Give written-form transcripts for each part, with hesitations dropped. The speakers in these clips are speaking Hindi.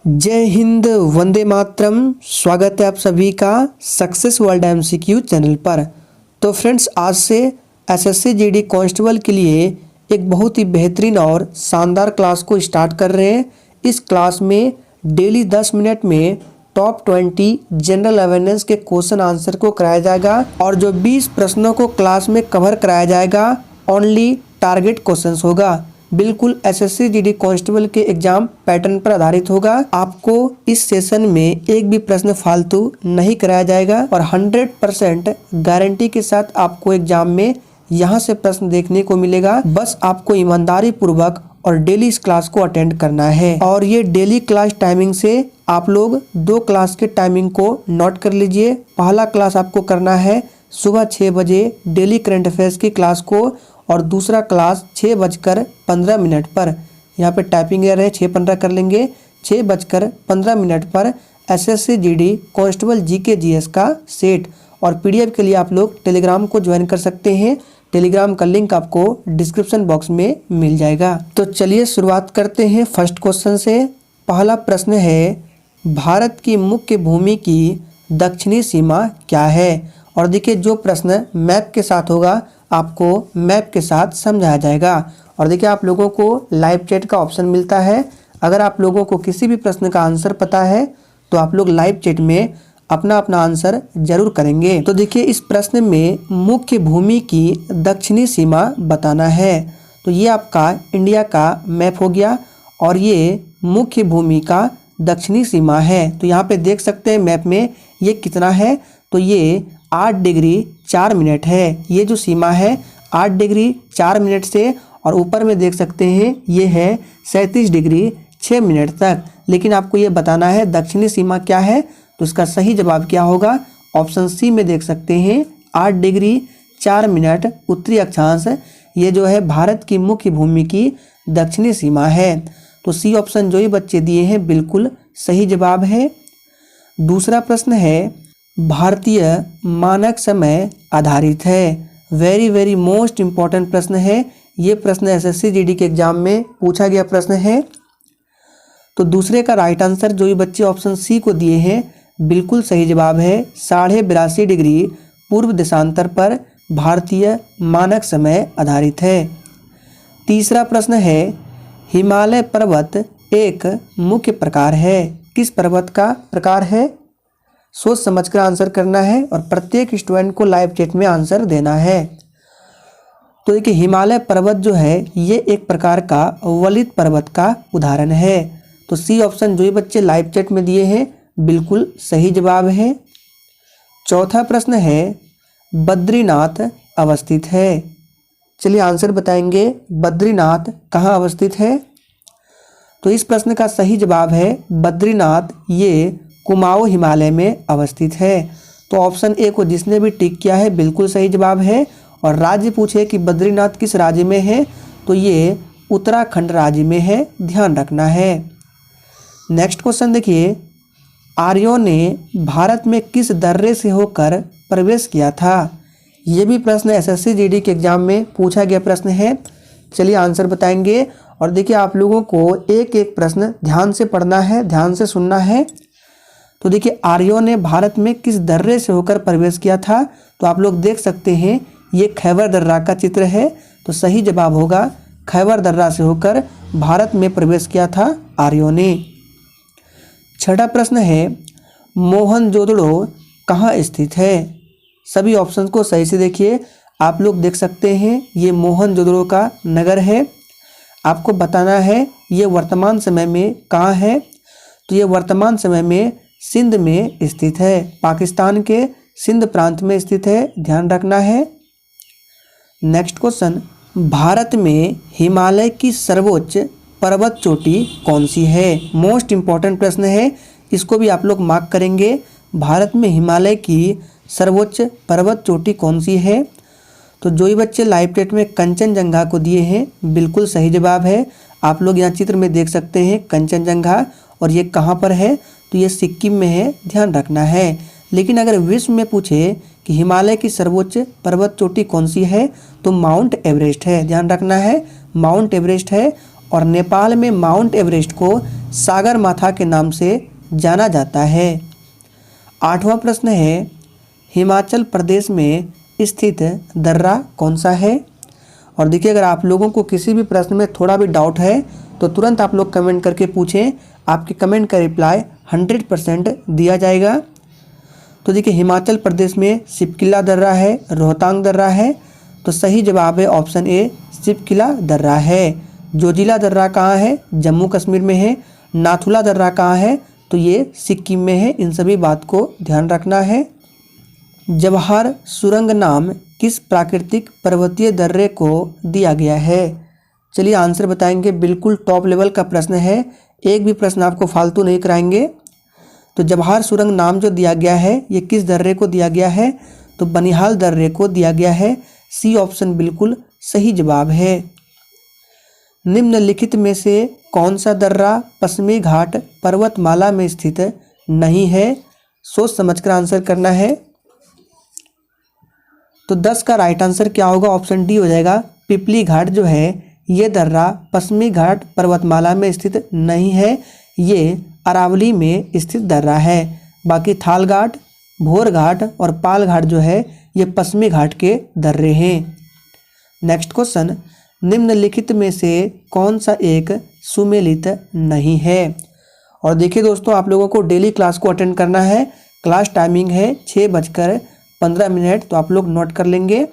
जय हिंद, वंदे मातरम। स्वागत है आप सभी का सक्सेस वर्ल्ड एमसीक्यू चैनल पर। तो फ्रेंड्स, आज से एसएससी जीडी कांस्टेबल के लिए एक बहुत ही बेहतरीन और शानदार क्लास को स्टार्ट कर रहे हैं। इस क्लास में डेली 10 मिनट में टॉप 20 जनरल अवेयरनेस के क्वेश्चन आंसर को कराया जाएगा और जो 20 प्रश्नों को क्लास में कवर कराया जाएगा ओनली टारगेट क्वेश्चंस होगा। बिल्कुल एसएससी जीडी कांस्टेबल के एग्जाम पैटर्न पर आधारित होगा। आपको इस सेशन में एक भी प्रश्न फालतू नहीं कराया जाएगा और 100% गारंटी के साथ आपको एग्जाम में यहां से प्रश्न देखने को मिलेगा। बस आपको ईमानदारी पूर्वक और डेली इस क्लास को अटेंड करना है। और ये डेली क्लास टाइमिंग से आप लोग 2 क्लास के टाइमिंग को नोट कर लीजिए। पहला क्लास आपको करना है सुबह 6 बजे डेली करंट अफेयर्स की क्लास को और दूसरा क्लास 6:15 पर। यहाँ पे टाइपिंग एरर है, 6:15 कर लेंगे। 6:15 पर SSC GD constable GK GS का सेट और पीडीएफ के लिए आप लोग टेलीग्राम को ज्वाइन कर सकते हैं। टेलीग्राम का लिंक आपको डिस्क्रिप्शन बॉक्स में मिल जाएगा। तो चलिए शुरुआत करते हैं फर्स्ट क्वेश्चन से। पहला प्रश्न है, भारत की मुख्य भूमि की दक्षिणी सीमा क्या है? और देखिए, जो प्रश्न मैप के साथ होगा आपको मैप के साथ समझाया जाएगा। और देखिए, आप लोगों को लाइव चैट का ऑप्शन मिलता है। अगर आप लोगों को किसी भी प्रश्न का आंसर पता है तो आप लोग लाइव चैट में अपना आंसर जरूर करेंगे। तो देखिए, इस प्रश्न में मुख्य भूमि की दक्षिणी सीमा बताना है। तो ये आपका इंडिया का मैप हो गया और ये मुख्य भूमि का दक्षिणी सीमा है। तो यहाँ पे देख सकते हैं मैप में ये कितना है। तो ये 8 डिग्री 4 मिनट है। ये जो सीमा है 8 डिग्री 4 मिनट से और ऊपर में देख सकते हैं ये है 37 डिग्री 6 मिनट तक। लेकिन आपको ये बताना है दक्षिणी सीमा क्या है। तो इसका सही जवाब क्या होगा? ऑप्शन सी में देख सकते हैं 8 डिग्री 4 मिनट उत्तरी अक्षांश। ये जो है भारत की मुख्य भूमि की दक्षिणी सीमा है। तो सी ऑप्शन जो ये बच्चे दिए हैं बिल्कुल सही जवाब है। दूसरा प्रश्न है, भारतीय मानक समय आधारित है। वेरी मोस्ट इम्पॉर्टेंट प्रश्न है। ये प्रश्न एसएससी जीडी के एग्जाम में पूछा गया प्रश्न है। तो दूसरे का राइट आंसर जो ये बच्चे ऑप्शन सी को दिए हैं बिल्कुल सही जवाब है। 82.5 डिग्री पूर्व देशांतर पर भारतीय मानक समय आधारित है। तीसरा प्रश्न है, हिमालय पर्वत एक मुख्य प्रकार है। किस पर्वत का प्रकार है? सोच समझकर आंसर करना है और प्रत्येक स्टूडेंट को लाइव चैट में आंसर देना है। तो देखिए, हिमालय पर्वत जो है ये एक प्रकार का वलित पर्वत का उदाहरण है। तो सी ऑप्शन जो ये बच्चे लाइव चैट में दिए हैं बिल्कुल सही जवाब है। चौथा प्रश्न है, बद्रीनाथ अवस्थित है। चलिए आंसर बताएंगे, बद्रीनाथ कहाँ अवस्थित है? तो इस प्रश्न का सही जवाब है बद्रीनाथ ये कुमाऊं हिमालय में अवस्थित है। तो ऑप्शन ए को जिसने भी टिक किया है बिल्कुल सही जवाब है। और राज्य पूछे कि बद्रीनाथ किस राज्य में है, तो ये उत्तराखंड राज्य में है, ध्यान रखना है। नेक्स्ट क्वेश्चन देखिए, आर्यों ने भारत में किस दर्रे से होकर प्रवेश किया था? ये भी प्रश्न एसएससी जीडी के एग्जाम में पूछा गया प्रश्न है। चलिए आंसर बताएंगे और देखिए, आप लोगों को एक एक प्रश्न ध्यान से पढ़ना है, ध्यान से सुनना है। तो देखिए, आर्यों ने भारत में किस दर्रे से होकर प्रवेश किया था? तो आप लोग देख सकते हैं ये खैबर दर्रा का चित्र है। तो सही जवाब होगा खैबर दर्रा से होकर भारत में प्रवेश किया था आर्यों ने। छठा प्रश्न है, मोहनजोदड़ो कहाँ स्थित है? सभी ऑप्शन को सही से देखिए। आप लोग देख सकते हैं ये मोहनजोदड़ो का नगर है। आपको बताना है ये वर्तमान समय में कहाँ है। तो ये वर्तमान समय में सिंध में स्थित है, पाकिस्तान के सिंध प्रांत में स्थित है, ध्यान रखना है। नेक्स्ट क्वेश्चन, भारत में हिमालय की सर्वोच्च पर्वत चोटी कौन सी है? मोस्ट इम्पॉर्टेंट प्रश्न है, इसको भी आप लोग मार्क करेंगे। भारत में हिमालय की सर्वोच्च पर्वत चोटी कौन सी है? तो जो ही बच्चे लाइव चैट में कंचनजंगा को दिए हैं बिल्कुल सही जवाब है। आप लोग यहाँ चित्र में देख सकते हैं कंचनजंगा और ये कहाँ पर है? तो ये सिक्किम में है, ध्यान रखना है। लेकिन अगर विश्व में पूछे कि हिमालय की सर्वोच्च पर्वत चोटी कौन सी है, तो माउंट एवरेस्ट है, ध्यान रखना है, माउंट एवरेस्ट है। और नेपाल में माउंट एवरेस्ट को सागरमाथा के नाम से जाना जाता है। 8वां प्रश्न है, हिमाचल प्रदेश में स्थित दर्रा कौन सा है? और देखिए, अगर आप लोगों को किसी भी प्रश्न में थोड़ा भी डाउट है तो तुरंत आप लोग कमेंट करके पूछें, आपके कमेंट का रिप्लाई 100% दिया जाएगा। तो देखिए, हिमाचल प्रदेश में शिवकिला दर्रा है, रोहतांग दर्रा है, तो सही जवाब है ऑप्शन ए शिवकिला दर्रा है। जोजिला दर्रा कहाँ है? जम्मू कश्मीर में है। नाथुला दर्रा कहाँ है? तो ये सिक्किम में है। इन सभी बात को ध्यान रखना है। जवाहर सुरंग नाम किस प्राकृतिक पर्वतीय दर्रे को दिया गया है? चलिए आंसर बताएंगे। बिल्कुल टॉप लेवल का प्रश्न है, एक भी प्रश्न आपको फालतू नहीं कराएंगे। तो जवाहर सुरंग नाम जो दिया गया है ये किस दर्रे को दिया गया है? तो बनिहाल दर्रे को दिया गया है। सी ऑप्शन बिल्कुल सही जवाब है। निम्नलिखित में से कौन सा दर्रा पश्चिमी घाट पर्वतमाला में स्थित नहीं है? सोच समझकर आंसर करना है। तो 10 का राइट आंसर क्या होगा? ऑप्शन डी हो जाएगा। पिपली घाट जो है ये दर्रा पश्चिमी घाट पर्वतमाला में स्थित नहीं है, ये अरावली में स्थित दर्रा है। बाकी थाल घाट, भोर घाट और पाल घाट जो है ये पश्चिमी घाट के दर्रे हैं। नेक्स्ट क्वेश्चन, निम्नलिखित में से कौन सा एक सुमेलित नहीं है? और देखिए दोस्तों, आप लोगों को डेली क्लास को अटेंड करना है। क्लास टाइमिंग है 6:15, तो आप लोग नोट कर लेंगे।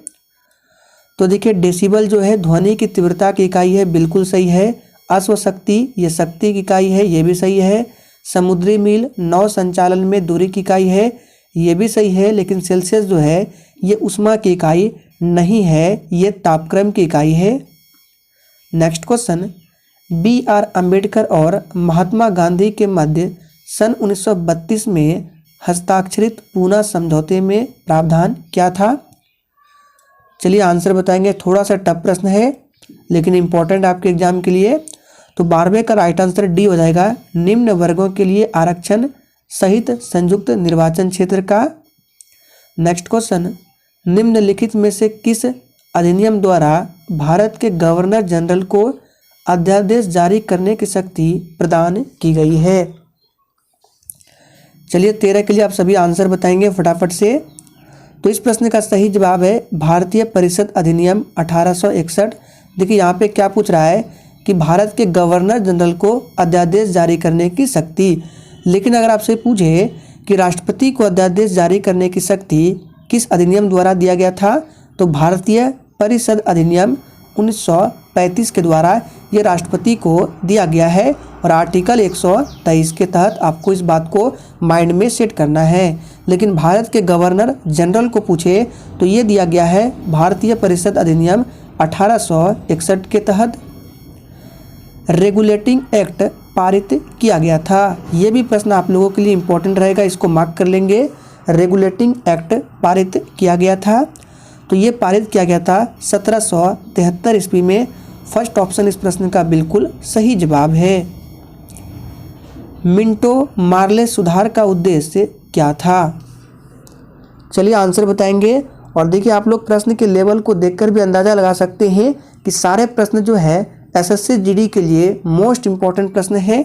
तो देखिए, डेसिबल जो है ध्वनि की तीव्रता की इकाई है, बिल्कुल सही है। अश्वशक्ति ये शक्ति की इकाई है, ये भी सही है। समुद्री मील नौ संचालन में दूरी की इकाई है, ये भी सही है। लेकिन सेल्सियस जो है ये ऊष्मा की इकाई नहीं है, ये तापक्रम की इकाई है। Next question, B.R. अम्बेडकर और महात्मा गांधी के मध्य सन 1932 में हस्ताक्षरित पूना समझौते में प्रावधान क्या था? चलिए आंसर बताएंगे। थोड़ा सा टफ प्रश्न है लेकिन इम्पोर्टेंट आपके एग्जाम के लिए। तो 12वें का राइट आंसर डी हो जाएगा। निम्न वर्गों के लिए आरक्षण सहित संयुक्त निर्वाचन क्षेत्र का। नेक्स्ट क्वेश्चन, निम्नलिखित में से किस अधिनियम द्वारा भारत के गवर्नर जनरल को अध्यादेश जारी करने की शक्ति प्रदान की गई है? चलिए 13 के लिए आप सभी आंसर बताएंगे फटाफट से। तो इस प्रश्न का सही जवाब है भारतीय परिषद अधिनियम 1861। देखिए यहाँ पे क्या पूछ रहा है कि भारत के गवर्नर जनरल को अध्यादेश जारी करने की शक्ति। लेकिन अगर आपसे पूछे कि राष्ट्रपति को अध्यादेश जारी करने की शक्ति किस अधिनियम द्वारा दिया गया था, तो भारतीय परिषद अधिनियम 1935 के द्वारा ये राष्ट्रपति को दिया गया है। और आर्टिकल 123 के तहत आपको इस बात को माइंड में सेट करना है। लेकिन भारत के गवर्नर जनरल को पूछे तो ये दिया गया है भारतीय परिषद अधिनियम 1861 के तहत। रेगुलेटिंग एक्ट पारित किया गया था, ये भी प्रश्न आप लोगों के लिए इम्पोर्टेंट रहेगा, इसको मार्क कर लेंगे। रेगुलेटिंग एक्ट पारित किया गया था, तो ये पारित किया गया था 1773 ईस्वी में। फर्स्ट ऑप्शन इस प्रश्न का बिल्कुल सही जवाब है। मिंटो मार्ले सुधार का उद्देश्य क्या था? चलिए आंसर बताएंगे। और देखिए, आप लोग प्रश्न के लेवल को देखकर भी अंदाज़ा लगा सकते हैं कि सारे प्रश्न जो है एसएससी जीडी के लिए मोस्ट इम्पॉर्टेंट प्रश्न है।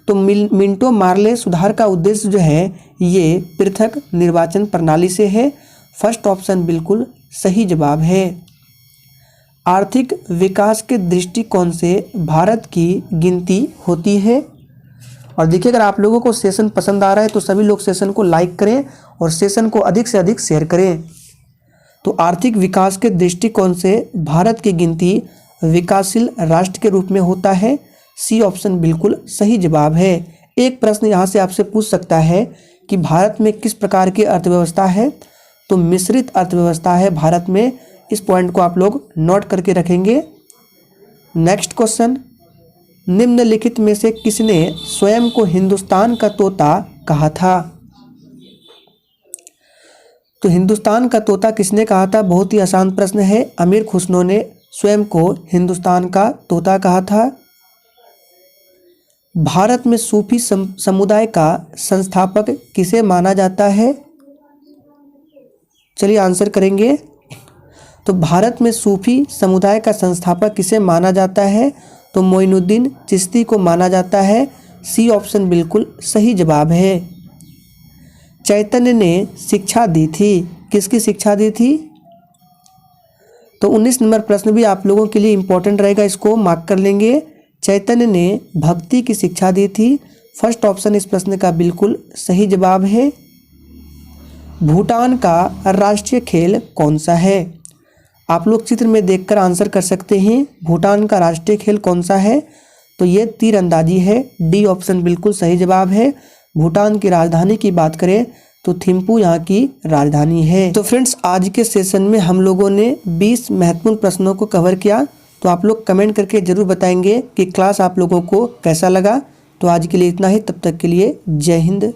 तो मिंटो मार्ले सुधार का उद्देश्य जो है ये पृथक निर्वाचन प्रणाली से है। फर्स्ट ऑप्शन बिल्कुल सही जवाब है। आर्थिक विकास के दृष्टिकोण से भारत की गिनती होती है। और देखिए, अगर आप लोगों को सेशन पसंद आ रहा है तो सभी लोग सेशन को लाइक करें और सेशन को अधिक से अधिक शेयर करें। तो आर्थिक विकास के दृष्टिकोण से भारत की गिनती विकासशील राष्ट्र के रूप में होता है। सी ऑप्शन बिल्कुल सही जवाब है। एक प्रश्न यहाँ से आपसे पूछ सकता है कि भारत में किस प्रकार की अर्थव्यवस्था है, तो मिश्रित अर्थव्यवस्था है भारत में। इस पॉइंट को आप लोग नोट करके रखेंगे। नेक्स्ट क्वेश्चन, निम्नलिखित में से किसने स्वयं को हिंदुस्तान का तोता कहा था? तो हिंदुस्तान का तोता किसने कहा था? बहुत ही आसान प्रश्न है। अमीर खुसरो ने स्वयं को हिंदुस्तान का तोता कहा था। भारत में सूफी समुदाय का संस्थापक किसे माना जाता है? चलिए आंसर करेंगे। तो भारत में सूफी समुदाय का संस्थापक किसे माना जाता है? तो मोइनुद्दीन चिश्ती को माना जाता है। सी ऑप्शन बिल्कुल सही जवाब है। चैतन्य ने शिक्षा दी थी, किसकी शिक्षा दी थी? तो 19 नंबर प्रश्न भी आप लोगों के लिए इम्पोर्टेंट रहेगा, इसको मार्क कर लेंगे। चैतन्य ने भक्ति की शिक्षा दी थी। फर्स्ट ऑप्शन इस प्रश्न का बिल्कुल सही जवाब है। भूटान का राष्ट्रीय खेल कौन सा है? आप लोग चित्र में देखकर आंसर कर सकते हैं। भूटान का राष्ट्रीय खेल कौन सा है? तो ये तीरंदाजी है। डी ऑप्शन बिल्कुल सही जवाब है। भूटान की राजधानी की बात करें तो थिम्पू यहाँ की राजधानी है। तो फ्रेंड्स, आज के सेशन में हम लोगों ने 20 महत्वपूर्ण प्रश्नों को कवर किया। तो आप लोग कमेंट करके जरूर बताएंगे कि क्लास आप लोगों को कैसा लगा। तो आज के लिए इतना ही, तब तक के लिए जय हिंद।